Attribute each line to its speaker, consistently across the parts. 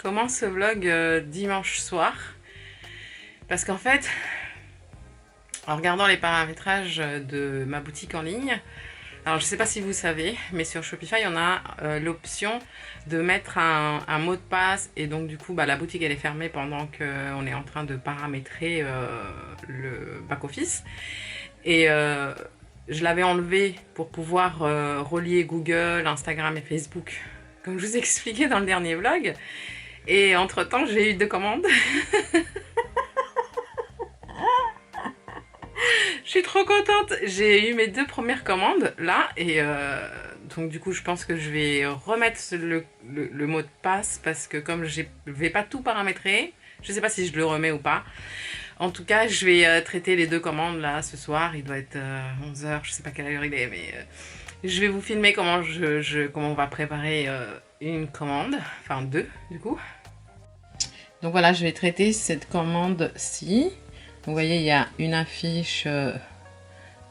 Speaker 1: commence ce vlog dimanche soir parce qu'en fait, en regardant les paramétrages de ma boutique en ligne, alors je sais pas si vous savez, mais sur Shopify on a l'option de mettre un mot de passe et donc du coup la boutique elle est fermée pendant qu'on est en train de paramétrer le back office et je l'avais enlevé pour pouvoir relier Google, Instagram et Facebook comme je vous ai expliqué dans le dernier vlog. Et entre temps j'ai eu 2 commandes. Je suis trop contente. J'ai eu mes 2 premières commandes là et donc du coup je pense que je vais remettre le mot de passe parce que comme je vais pas tout paramétrer, je sais pas si je le remets ou pas. En tout cas je vais traiter les 2 commandes là ce soir. Il doit être 11h, je sais pas quelle heure il est, mais je vais vous filmer comment comment on va préparer une commande, enfin 2 du coup. Donc voilà, je vais traiter cette commande-ci. Vous voyez, il y a une affiche,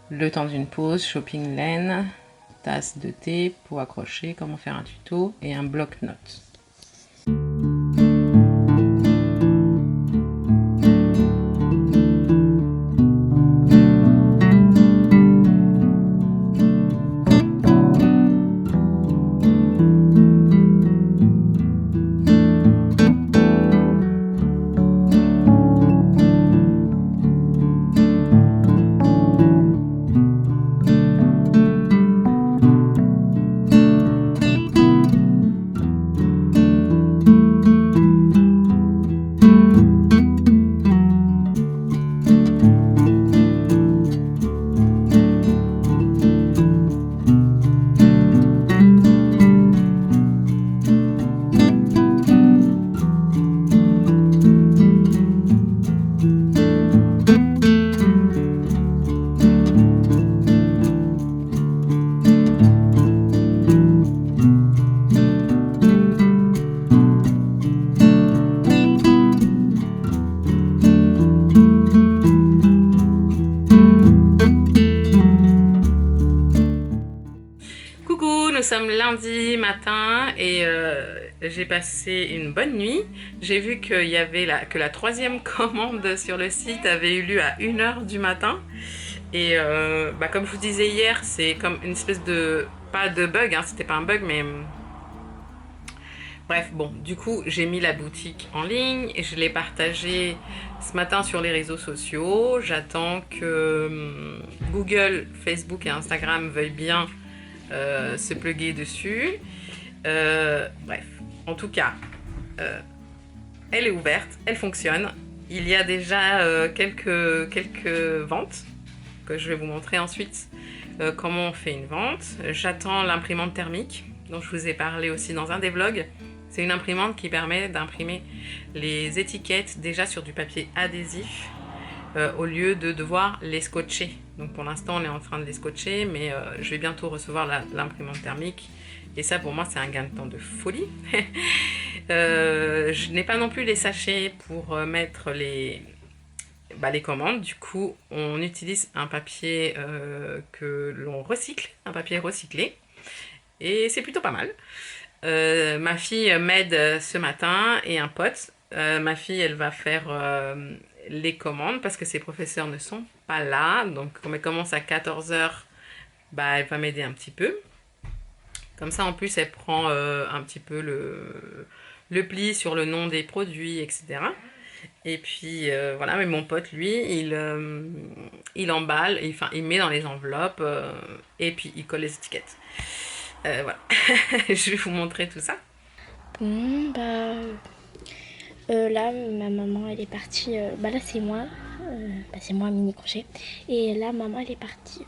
Speaker 1: le temps d'une pause, shopping laine, tasse de thé, pot accroché, comment faire un tuto et un bloc-notes. Coucou, nous sommes lundi matin et j'ai passé une bonne nuit. J'ai vu qu'il y avait que la 3e commande sur le site avait eu lieu à 1h du matin. Et comme je vous disais hier, c'est comme une espèce de... pas de bug, hein, c'était pas un bug, mais... Bref, bon, du coup, j'ai mis la boutique en ligne et je l'ai partagée ce matin sur les réseaux sociaux. J'attends que Google, Facebook et Instagram veuillent bien se plugger dessus. Bref, en tout cas, elle est ouverte, elle fonctionne. Il y a déjà quelques ventes que je vais vous montrer ensuite comment on fait une vente. J'attends l'imprimante thermique dont je vous ai parlé aussi dans un des vlogs. C'est une imprimante qui permet d'imprimer les étiquettes déjà sur du papier adhésif au lieu de devoir les scotcher. Donc pour l'instant on est en train de les scotcher, mais je vais bientôt recevoir l'imprimante thermique et ça pour moi c'est un gain de temps de folie. Je n'ai pas non plus les sachets pour mettre les commandes, du coup on utilise un papier que l'on recycle, un papier recyclé et c'est plutôt pas mal. Ma fille m'aide ce matin et un pote. Ma fille elle va faire les commandes parce que ses professeurs ne sont pas là, donc comme elle commence à 14h, elle va m'aider un petit peu. Comme ça en plus elle prend un petit peu le pli sur le nom des produits, etc. Et puis voilà, mais mon pote lui, il emballe, il met dans les enveloppes et puis il colle les étiquettes. Voilà, je vais vous montrer tout ça.
Speaker 2: Bon, là, ma maman, elle est partie. Là, c'est moi. C'est moi, mini crochet. Et là, maman, elle est partie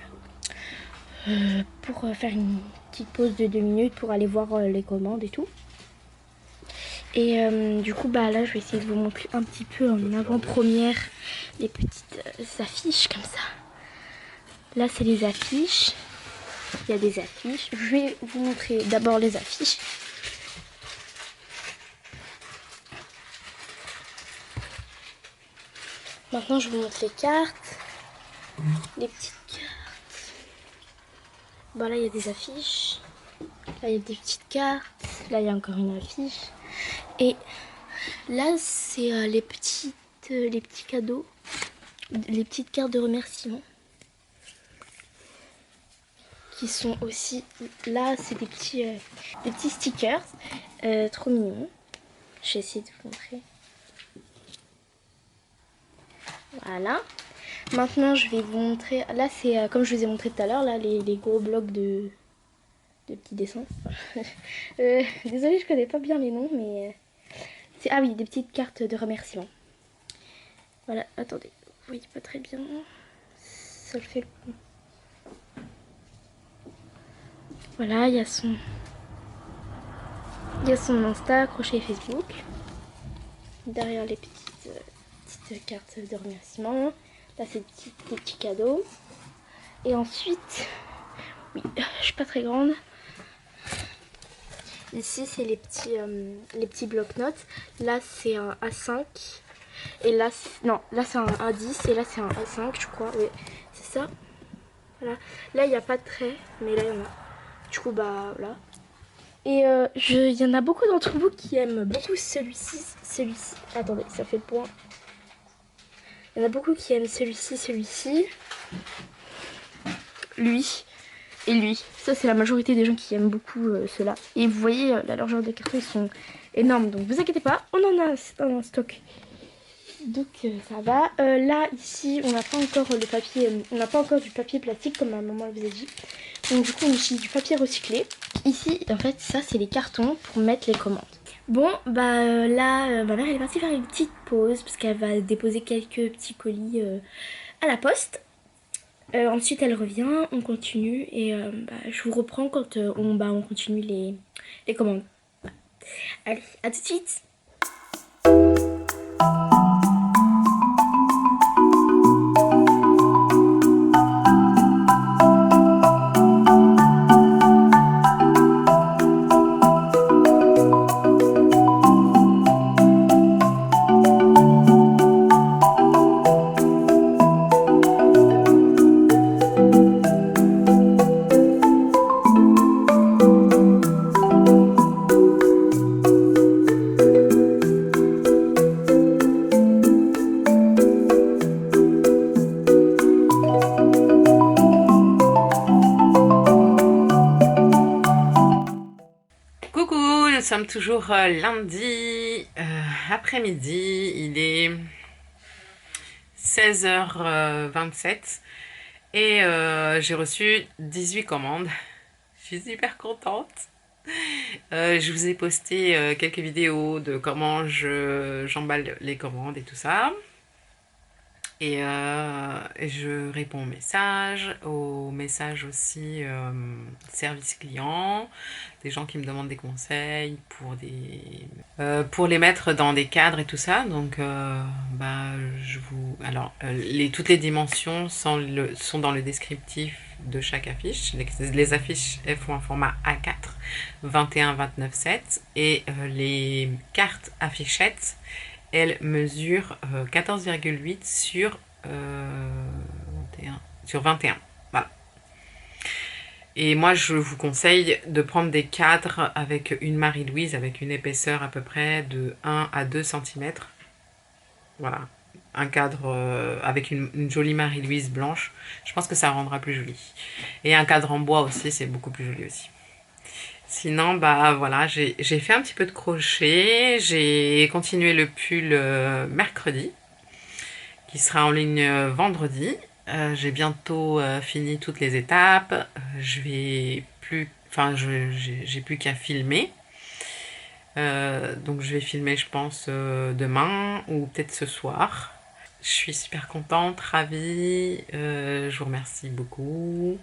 Speaker 2: pour faire une petite pause de 2 minutes pour aller voir les commandes et tout. Et du coup, là, je vais essayer de vous montrer un petit peu en avant-première les petites affiches comme ça. Là, c'est les affiches. Il y a des affiches. Je vais vous montrer d'abord les affiches. Maintenant, je vous montre les cartes. Les petites cartes. Là, il y a des affiches. Là, il y a des petites cartes. Là, il y a encore une affiche. Et Là, c'est les petits cadeaux, les petites cartes de remerciement. Qui sont aussi... Là, c'est des petits stickers. Trop mignons. Je vais essayer de vous montrer. Voilà. Maintenant, je vais vous montrer... Là, c'est comme je vous ai montré tout à l'heure, là, les gros blocs de petits dessins. Désolée, je connais pas bien les noms, mais... Ah oui, des petites cartes de remerciement. Voilà, attendez. Vous voyez pas très bien. Ça le fait... Voilà, il y a son Insta, crochet Facebook. Derrière les petites cartes de remerciement. Là, c'est des petits cadeaux. Et ensuite, oui, je suis pas très grande. Ici, c'est les petits bloc-notes. Là, c'est un A5. Et là, non, là, c'est un A10. Et là, c'est un A5, je crois. Oui, c'est ça. Voilà. Là, il n'y a pas de trait, mais là, il y en a. Du coup, bah, voilà. Et il y en a beaucoup d'entre vous qui aiment beaucoup celui-ci. Attendez, ça fait le point. Il y en a beaucoup qui aiment celui-ci. Lui et lui. Ça, c'est la majorité des gens qui aiment beaucoup ceux-là. Et vous voyez, la largeur des cartons, ils sont énormes. Donc, vous inquiétez pas, on en a un stock. Donc, ça va. Là, ici, on n'a pas encore le papier. On n'a pas encore du papier plastique, comme ma maman vous a dit. Donc, du coup, on utilise du papier recyclé. Ici, en fait, ça, c'est les cartons pour mettre les commandes. Bon, bah là, ma mère, elle est partie faire une petite pause parce qu'elle va déposer quelques petits colis à la poste. Ensuite, elle revient, on continue et bah, je vous reprends quand on continue les commandes. Allez, à tout de suite!
Speaker 1: Nous sommes toujours lundi après-midi, il est 16h27 et j'ai reçu 18 commandes. Je suis super contente. Je vous ai posté quelques vidéos de comment j'emballe les commandes et tout ça. Et je réponds aux messages aussi service client, des gens qui me demandent des conseils pour les mettre dans des cadres et tout ça. Donc toutes les dimensions sont dans le descriptif de chaque affiche. Les affiches, elles font un format A4 21-29-7 et les cartes affichettes, elle mesure 14,8 sur 21. Voilà. Et moi, je vous conseille de prendre des cadres avec une Marie-Louise, avec une épaisseur à peu près de 1 à 2 cm. Voilà. Un cadre avec une jolie Marie-Louise blanche. Je pense que ça rendra plus joli. Et un cadre en bois aussi, c'est beaucoup plus joli aussi. Sinon, bah voilà, j'ai fait un petit peu de crochet, j'ai continué le pull mercredi, qui sera en ligne vendredi. J'ai bientôt fini toutes les étapes, j'ai plus qu'à filmer. Donc je vais filmer, je pense, demain ou peut-être ce soir. Je suis super contente, ravie, je vous remercie beaucoup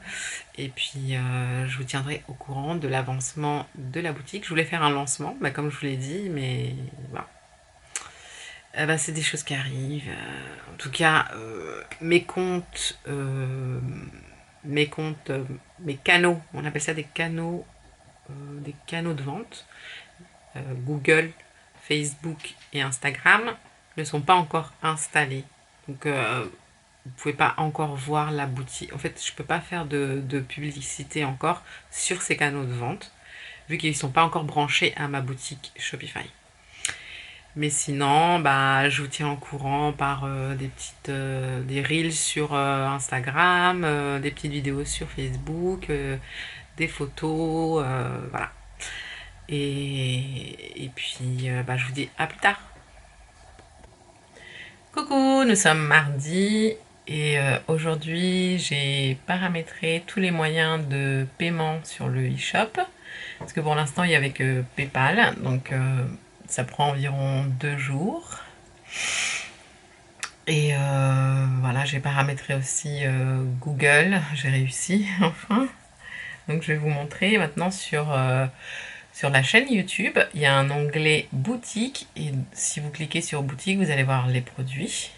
Speaker 1: et puis je vous tiendrai au courant de l'avancement de la boutique. Je voulais faire un lancement, comme je vous l'ai dit, mais voilà. C'est des choses qui arrivent. En tout cas, mes canaux, on appelle ça des canaux de vente, Google, Facebook et Instagram, ne sont pas encore installés. Donc vous pouvez pas encore voir la boutique. En fait, je peux pas faire de publicité encore sur ces canaux de vente vu qu'ils sont pas encore branchés à ma boutique Shopify. Mais sinon, bah, je vous tiens au courant par des reels sur Instagram, des petites vidéos sur Facebook, des photos, voilà. Et puis, bah, je vous dis à plus tard. Coucou, nous sommes mardi et aujourd'hui j'ai paramétré tous les moyens de paiement sur le e-shop parce que pour l'instant il n'y avait que PayPal, donc ça prend environ 2 jours. Et voilà, j'ai paramétré aussi Google, j'ai réussi enfin. Donc je vais vous montrer maintenant sur la chaîne YouTube, il y a un onglet boutique et si vous cliquez sur boutique, vous allez voir les produits.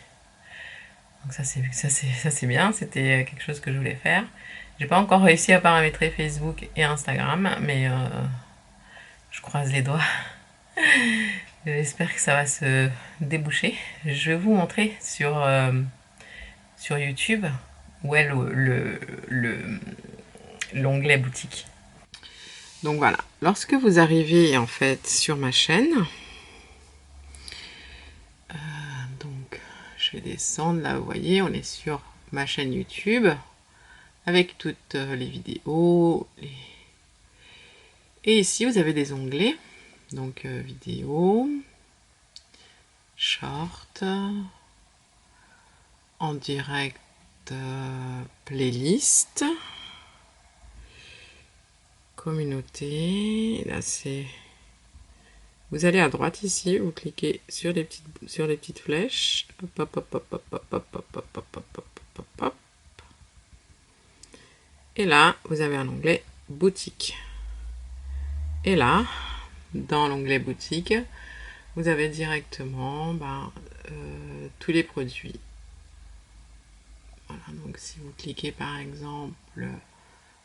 Speaker 1: Donc ça c'est bien, c'était quelque chose que je voulais faire. J'ai pas encore réussi à paramétrer Facebook et Instagram, mais je croise les doigts. J'espère que ça va se déboucher. Je vais vous montrer sur YouTube où est l'onglet boutique. Donc voilà, lorsque vous arrivez en fait sur ma chaîne, donc je vais descendre là, vous voyez, on est sur ma chaîne YouTube avec toutes les vidéos. Et ici vous avez des onglets, donc vidéo, short, en direct, playlist, communauté. Là c'est, vous allez à droite ici, vous cliquez sur les petites flèches, hop hop hop hop hop hop hop hop hop hop hop hop hop. Et là vous avez un onglet boutique. Et là, dans l'onglet boutique, vous avez directement tous les produits. Voilà, donc si vous cliquez par exemple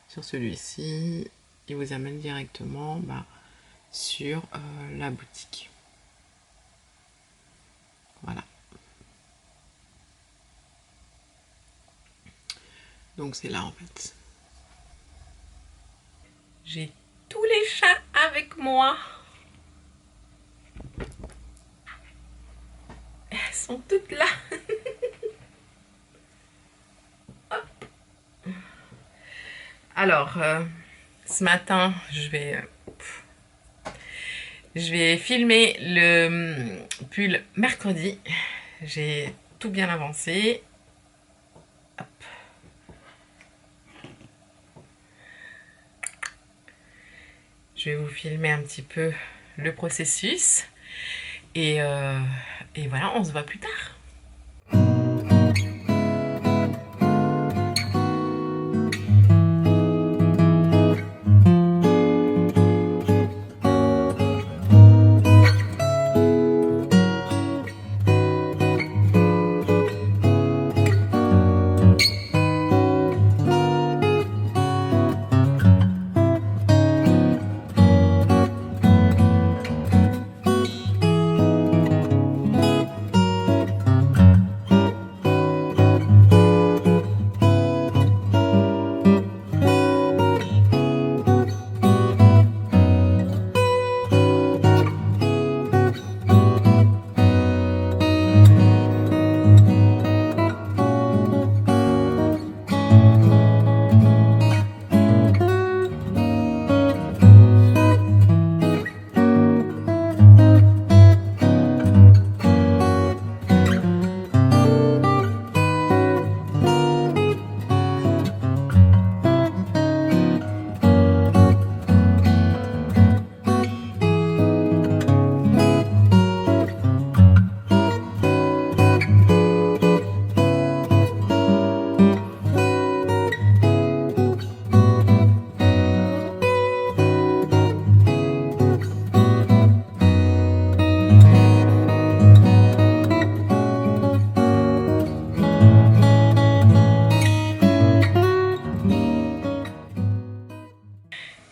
Speaker 1: sur celui-ci, il vous amène directement sur la boutique. Voilà. Donc c'est là en fait. J'ai tous les chats avec moi. Elles sont toutes là. Hop. Alors, ce matin, je vais filmer le pull mercredi. J'ai tout bien avancé. Hop. Je vais vous filmer un petit peu le processus. Et voilà, on se voit plus tard.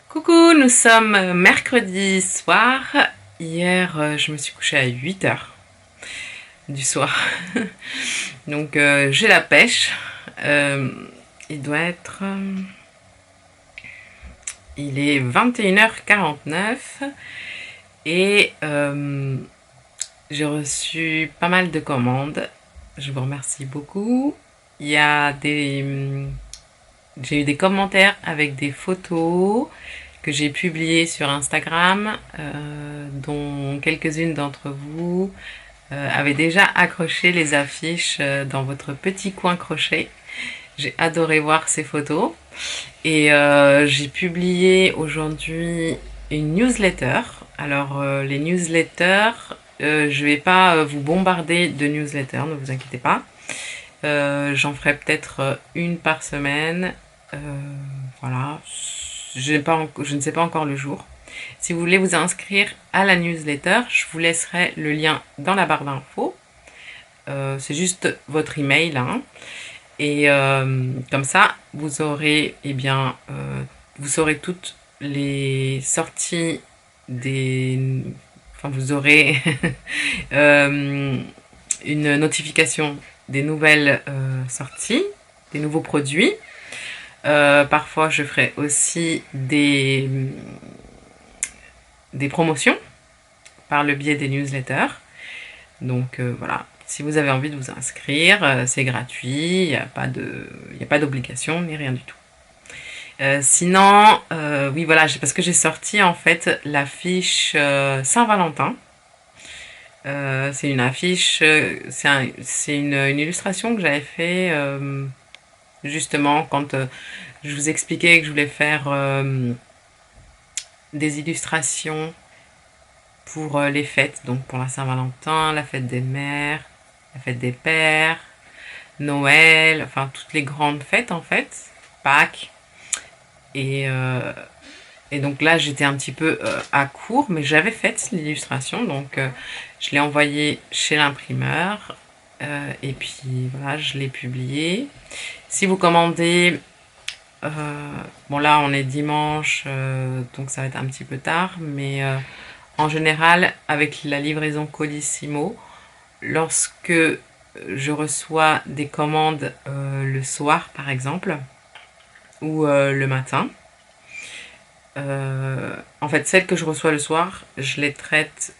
Speaker 1: Coucou, nous sommes mercredi soir. Hier, je me suis couchée à 8h du soir. Donc, j'ai la pêche. Il doit être... il est 21h49. Et J'ai reçu pas mal de commandes. Je vous remercie beaucoup. Il y a j'ai eu des commentaires avec des photos que j'ai publiées sur Instagram, dont quelques-unes d'entre vous avaient déjà accroché les affiches dans votre petit coin crochet. J'ai adoré voir ces photos. Et j'ai publié aujourd'hui une newsletter. Alors les newsletters, je vais pas vous bombarder de newsletters, ne vous inquiétez pas. J'en ferai peut-être une par semaine. Euh, voilà. Je ne sais pas encore le jour. Si vous voulez vous inscrire à la newsletter, je vous laisserai le lien dans la barre d'infos. C'est juste votre email, hein. Et comme ça, vous aurez, vous saurez toutes les sorties des... Enfin, vous aurez une notification des nouvelles sorties, des nouveaux produits. Parfois, je ferai aussi des promotions par le biais des newsletters. Donc voilà, si vous avez envie de vous inscrire, c'est gratuit, il n'y a pas d'obligation ni rien du tout. Sinon, oui voilà, parce que j'ai sorti en fait l'affiche Saint-Valentin. C'est une affiche, c'est une illustration que j'avais fait justement quand je vous expliquais que je voulais faire des illustrations pour les fêtes, donc pour la Saint-Valentin, la fête des mères, la fête des pères, Noël, enfin toutes les grandes fêtes en fait, Pâques. Et, euh, et donc là j'étais un petit peu à court, mais j'avais fait l'illustration, donc je l'ai envoyée chez l'imprimeur. Et puis voilà, je l'ai publié. Si vous commandez, bon là on est dimanche, donc ça va être un petit peu tard, mais en général avec la livraison Colissimo, lorsque je reçois des commandes le soir par exemple, ou le matin, en fait celles que je reçois le soir, je les traite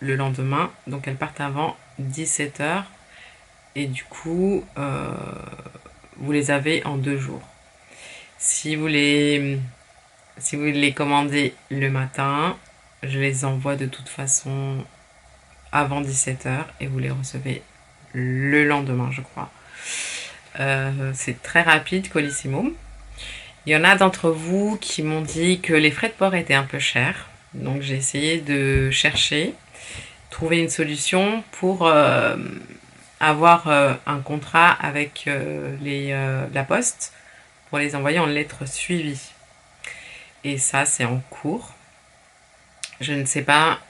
Speaker 1: le lendemain, donc elles partent avant 17h, et du coup vous les avez en 2 jours. Si vous les commandez le matin, je les envoie de toute façon avant 17h et vous les recevez le lendemain, je crois. C'est très rapide, Colissimo. Il y en a d'entre vous qui m'ont dit que les frais de port étaient un peu chers. Donc j'ai essayé de chercher, trouver une solution pour avoir un contrat avec la poste pour les envoyer en lettres suivies. Et ça, c'est en cours. Je ne sais pas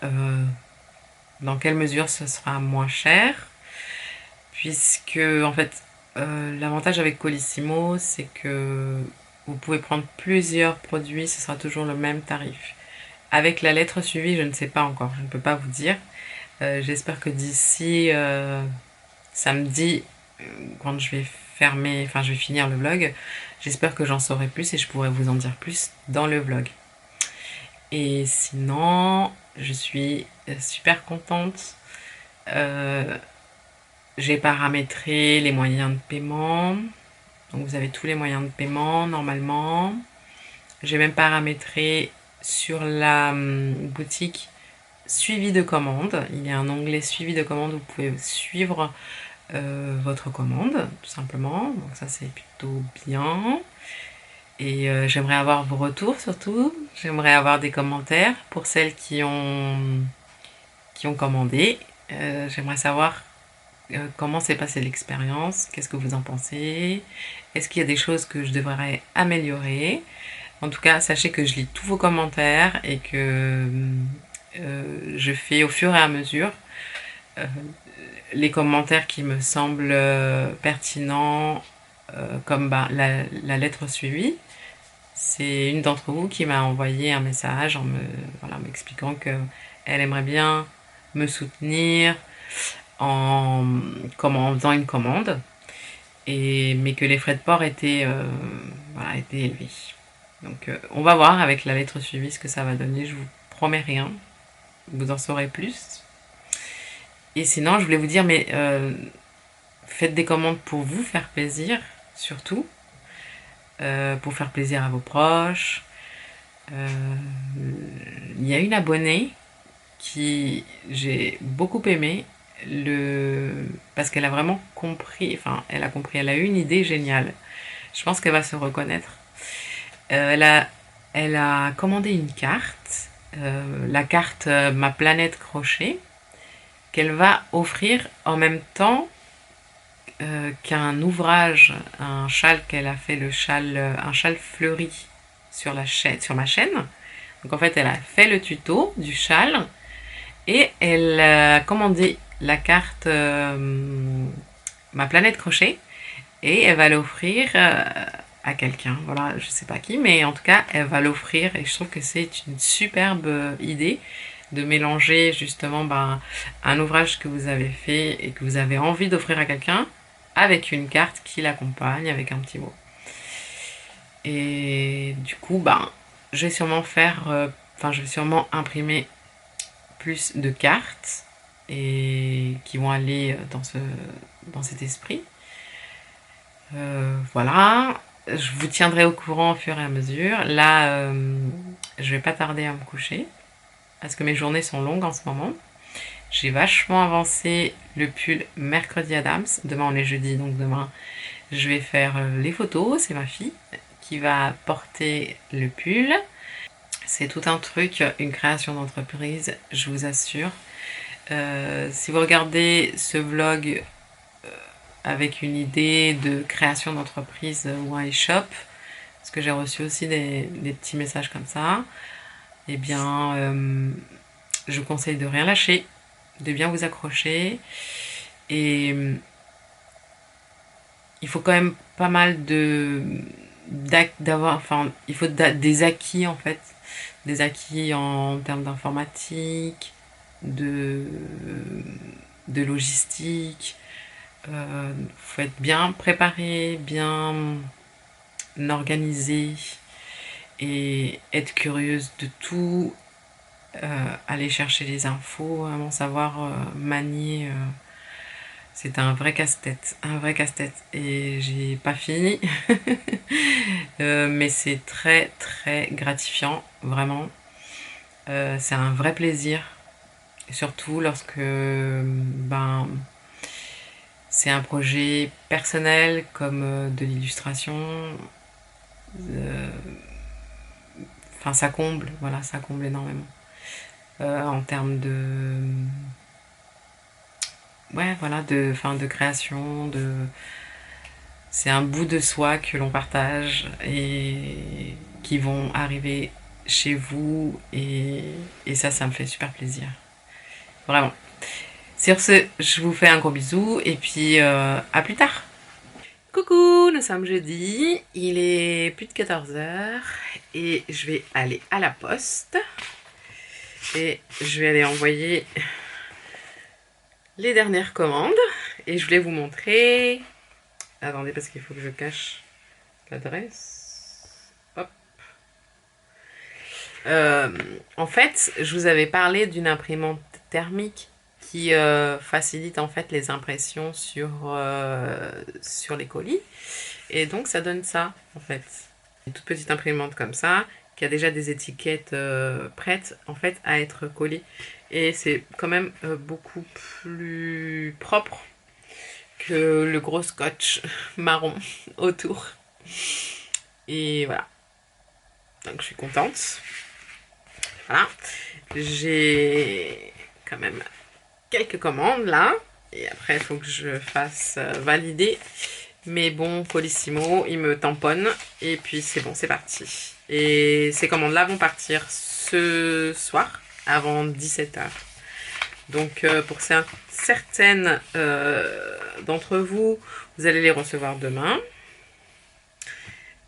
Speaker 1: dans quelle mesure ce sera moins cher, puisque en fait, l'avantage avec Colissimo, c'est que vous pouvez prendre plusieurs produits, ce sera toujours le même tarif. Avec la lettre suivie, je ne sais pas encore, je ne peux pas vous dire. J'espère que d'ici samedi, quand je vais je vais finir le vlog, j'espère que j'en saurai plus et je pourrai vous en dire plus dans le vlog. Et sinon, je suis super contente. J'ai paramétré les moyens de paiement. Donc vous avez tous les moyens de paiement normalement. J'ai même paramétré sur la boutique suivi de commande. Il y a un onglet suivi de commande où vous pouvez suivre votre commande tout simplement. Donc ça c'est plutôt bien. Et j'aimerais avoir vos retours surtout. J'aimerais avoir des commentaires pour celles qui ont commandé. J'aimerais savoir comment s'est passée l'expérience, qu'est-ce que vous en pensez, est-ce qu'il y a des choses que je devrais améliorer. En tout cas, sachez que je lis tous vos commentaires et que je fais au fur et à mesure les commentaires qui me semblent pertinents, comme la lettre suivie. C'est une d'entre vous qui m'a envoyé un message en m'expliquant qu'elle aimerait bien me soutenir en faisant une commande, mais que les frais de port étaient élevés. Donc on va voir avec la lettre suivie ce que ça va donner. Je vous promets rien, vous en saurez plus. Et sinon, je voulais vous dire, mais faites des commandes pour vous faire plaisir, surtout. Pour faire plaisir à vos proches. Il y a une abonnée qui j'ai beaucoup aimé parce qu'elle a vraiment compris, enfin elle a eu une idée géniale. Je pense qu'elle va se reconnaître. Elle a commandé une carte, la carte Ma Planète Crochet, qu'elle va offrir en même temps qu'un ouvrage, un châle qu'elle a fait, un châle fleuri sur ma chaîne. Donc en fait, elle a fait le tuto du châle et elle a commandé la carte Ma Planète Crochet et elle va l'offrir à quelqu'un. Voilà, je sais pas qui, mais en tout cas, elle va l'offrir et je trouve que c'est une superbe idée de mélanger justement un ouvrage que vous avez fait et que vous avez envie d'offrir à quelqu'un avec une carte qui l'accompagne avec un petit mot. Et du coup, je vais sûrement je vais sûrement imprimer plus de cartes et qui vont aller dans cet esprit. Voilà, je vous tiendrai au courant au fur et à mesure. Là, je vais pas tarder à me coucher parce que mes journées sont longues en ce moment. J'ai vachement avancé le pull Mercredi Adams. Demain on est jeudi, donc demain je vais faire les photos. C'est ma fille qui va porter le pull. C'est tout un truc, une création d'entreprise, je vous assure. Si vous regardez ce vlog avec une idée de création d'entreprise ou un e-shop, parce que j'ai reçu aussi des petits messages comme ça, eh bien, je vous conseille de rien lâcher, de bien vous accrocher. Et il faut quand même pas mal d'avoir, enfin, il faut des acquis en fait, des acquis en termes d'informatique, de logistique. Faut être bien préparé, bien organisé et être curieuse de tout, aller chercher les infos, vraiment savoir manier. C'est un vrai casse-tête, et j'ai pas fini. Mais c'est très très gratifiant, vraiment. C'est un vrai plaisir, surtout lorsque c'est un projet personnel comme de l'illustration. Enfin, ça comble, voilà, ça comble énormément. En termes de. Ouais, voilà, de création, c'est un bout de soi que l'on partage et qui vont arriver chez vous et ça me fait super plaisir. Vraiment. Sur ce, je vous fais un gros bisou et puis à plus tard. Coucou, nous sommes jeudi, il est plus de 14h et je vais aller à la poste et je vais aller envoyer les dernières commandes et je voulais vous montrer. Attendez parce qu'il faut que je cache l'adresse. Hop. En fait, je vous avais parlé d'une imprimante thermique qui facilite en fait les impressions sur les colis. Et donc ça donne ça en fait. Une toute petite imprimante comme ça, qui a déjà des étiquettes prêtes en fait à être collées. Et c'est quand même beaucoup plus propre que le gros scotch marron autour. Et voilà. Donc je suis contente. Voilà. J'ai quand même quelques commandes là. Et après il faut que je fasse valider mes bons Colissimo. Ils me tamponnent. Et puis c'est bon, c'est parti. Et ces commandes là vont partir ce soir avant 17h. Donc pour certaines d'entre vous, vous allez les recevoir demain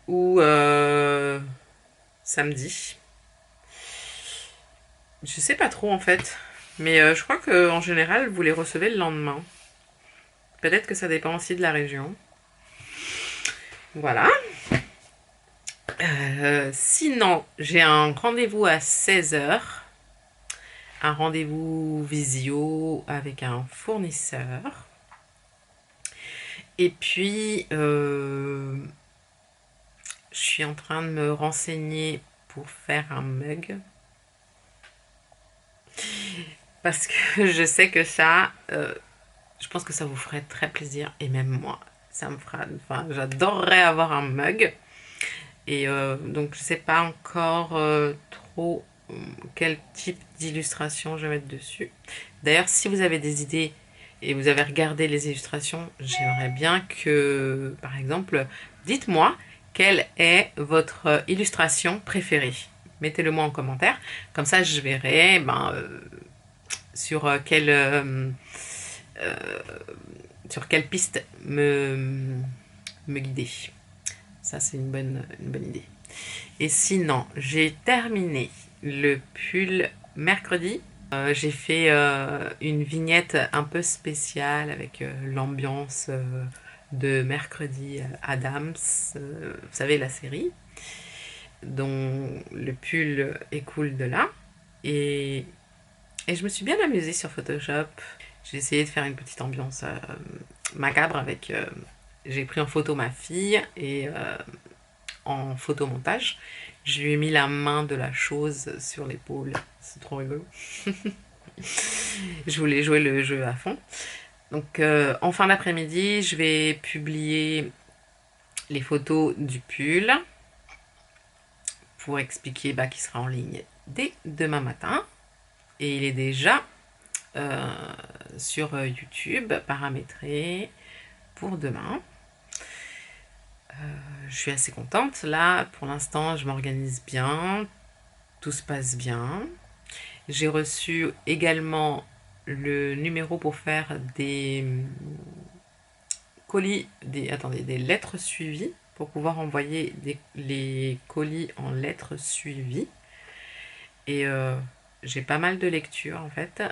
Speaker 1: ou samedi. Je sais pas trop en fait, mais je crois que en général vous les recevez le lendemain. Peut-être que ça dépend aussi de la région. Voilà. Sinon, j'ai un rendez-vous à 16h un rendez-vous visio avec un fournisseur. Et puis, je suis en train de me renseigner pour faire un mug. Parce que je sais que ça, je pense que ça vous ferait très plaisir. Et même moi, ça me fera... Enfin, j'adorerais avoir un mug. Et donc, je sais pas encore trop quel type d'illustration je vais mettre dessus. D'ailleurs, si vous avez des idées et vous avez regardé les illustrations, j'aimerais bien que, par exemple, dites-moi quelle est votre illustration préférée. Mettez-le moi en commentaire. Comme ça, je verrai sur sur quelle piste me guider. Ça, c'est une bonne idée. Et sinon, j'ai terminé le pull mercredi. J'ai fait une vignette un peu spéciale avec l'ambiance de mercredi Adams, vous savez, la série, dont le pull écoule de là. Et je me suis bien amusée sur Photoshop. J'ai essayé de faire une petite ambiance macabre avec... j'ai pris en photo ma fille et en photomontage, je lui ai mis la main de la chose sur l'épaule. C'est trop rigolo. Je voulais jouer le jeu à fond. Donc en fin d'après-midi, je vais publier les photos du pull pour expliquer qu'il sera en ligne dès demain matin. Et il est déjà sur YouTube, paramétré pour demain. Je suis assez contente. Là, pour l'instant, je m'organise bien. Tout se passe bien. J'ai reçu également le numéro pour faire des colis, des lettres suivies, pour pouvoir envoyer les colis en lettres suivies. Et j'ai pas mal de lectures en fait.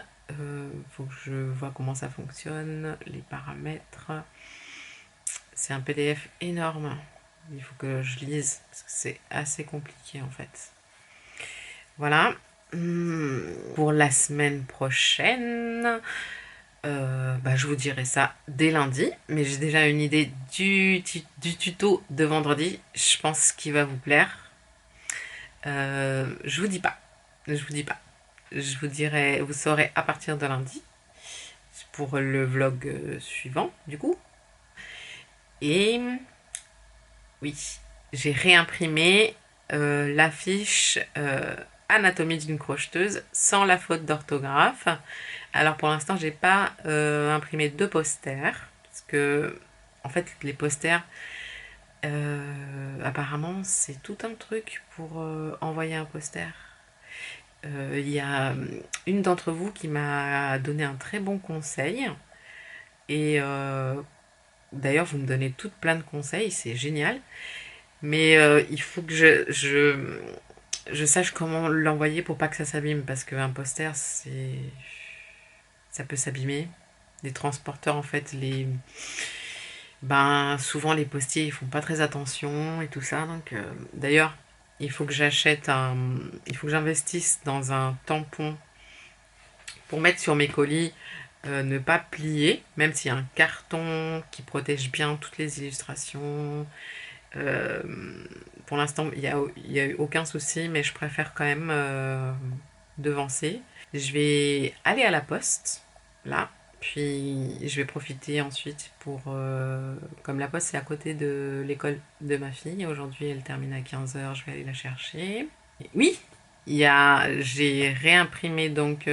Speaker 1: Faut que je vois comment ça fonctionne, les paramètres. C'est un PDF énorme. Il faut que je lise parce que c'est assez compliqué en fait. Voilà. Pour la semaine prochaine, je vous dirai ça dès lundi. Mais j'ai déjà une idée du tuto de vendredi. Je pense qu'il va vous plaire. Je vous dis pas. Je vous dis pas. Je vous dirai, vous saurez à partir de lundi. Pour le vlog suivant, du coup. Et oui, j'ai réimprimé l'affiche Anatomie d'une crocheteuse sans la faute d'orthographe. Alors pour l'instant, j'ai pas imprimé de posters parce que en fait les posters apparemment c'est tout un truc pour envoyer un poster. Il y a une d'entre vous qui m'a donné un très bon conseil et d'ailleurs vous me donnez toutes plein de conseils, c'est génial. Mais il faut que je sache comment l'envoyer pour pas que ça s'abîme. Parce qu'un poster, ça peut s'abîmer. Les transporteurs, en fait, souvent les postiers, ils font pas très attention et tout ça. Donc, d'ailleurs, il faut que il faut que j'investisse dans un tampon pour mettre sur mes colis, ne pas plier, même s'il y a un carton qui protège bien toutes les illustrations. Pour l'instant, il y a eu aucun souci, mais je préfère quand même devancer. Je vais aller à la poste, là, puis je vais profiter ensuite pour... comme la poste, c'est à côté de l'école de ma fille. Aujourd'hui, elle termine à 15h, je vais aller la chercher. Et oui, j'ai réimprimé donc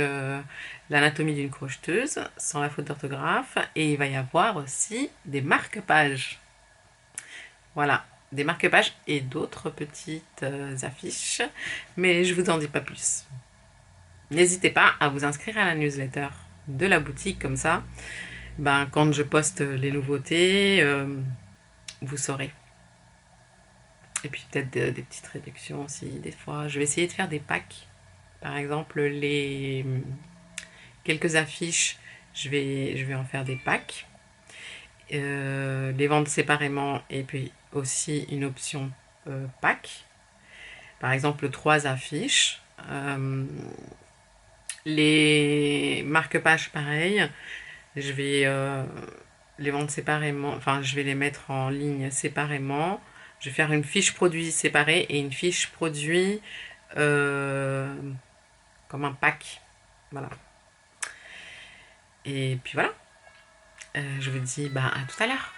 Speaker 1: l'anatomie d'une crocheteuse, sans la faute d'orthographe, et il va y avoir aussi des marque-pages. Voilà, des marque-pages et d'autres petites affiches, mais je vous en dis pas plus. N'hésitez pas à vous inscrire à la newsletter de la boutique, comme ça, quand je poste les nouveautés, vous saurez. Et puis peut-être des petites réductions aussi, des fois. Je vais essayer de faire des packs. Par exemple, quelques affiches, je vais en faire des packs. Les vendre séparément et puis aussi une option pack. Par exemple, 3 affiches. Les marque-pages, pareil. Je vais les vendre séparément, enfin je vais les mettre en ligne séparément. Je vais faire une fiche produit séparée et une fiche produit euh, comme un pack. Voilà. Et puis voilà. Je vous dis bah, à tout à l'heure.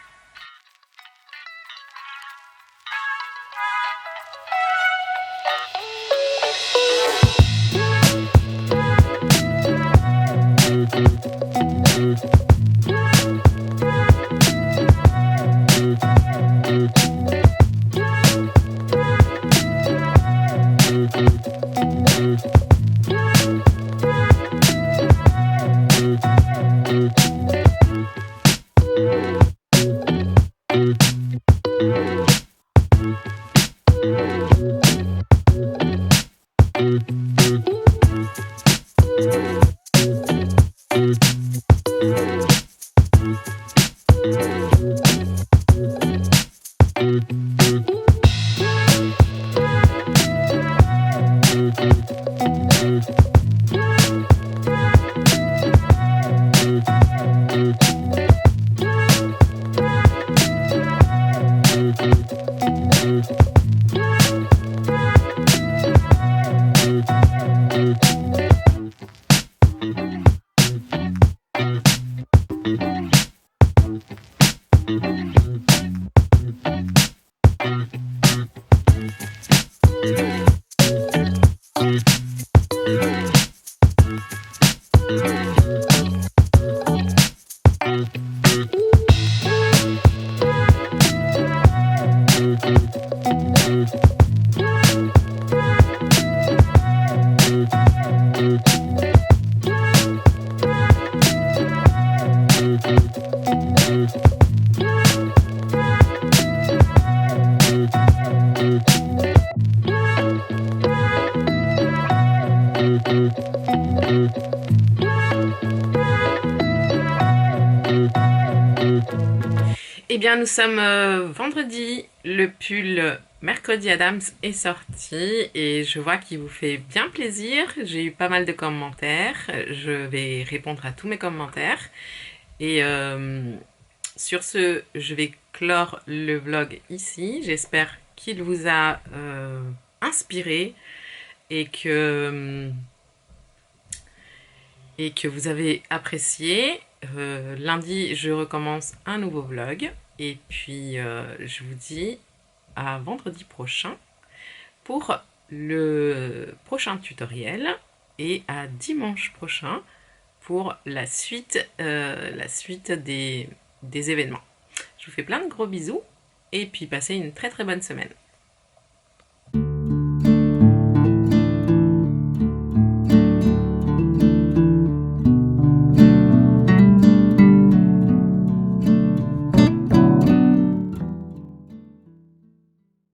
Speaker 1: Eh bien, nous sommes vendredi. Le pull Mercredi Adams est sorti et je vois qu'il vous fait bien plaisir. J'ai eu pas mal de commentaires. Je vais répondre à tous mes commentaires. Et sur ce, je vais clore le vlog ici. J'espère qu'il vous a inspiré et que vous avez apprécié. Lundi, je recommence un nouveau vlog. Et puis, je vous dis à vendredi prochain pour le prochain tutoriel et à dimanche prochain pour la suite des événements. Je vous fais plein de gros bisous et puis passez une très très bonne semaine.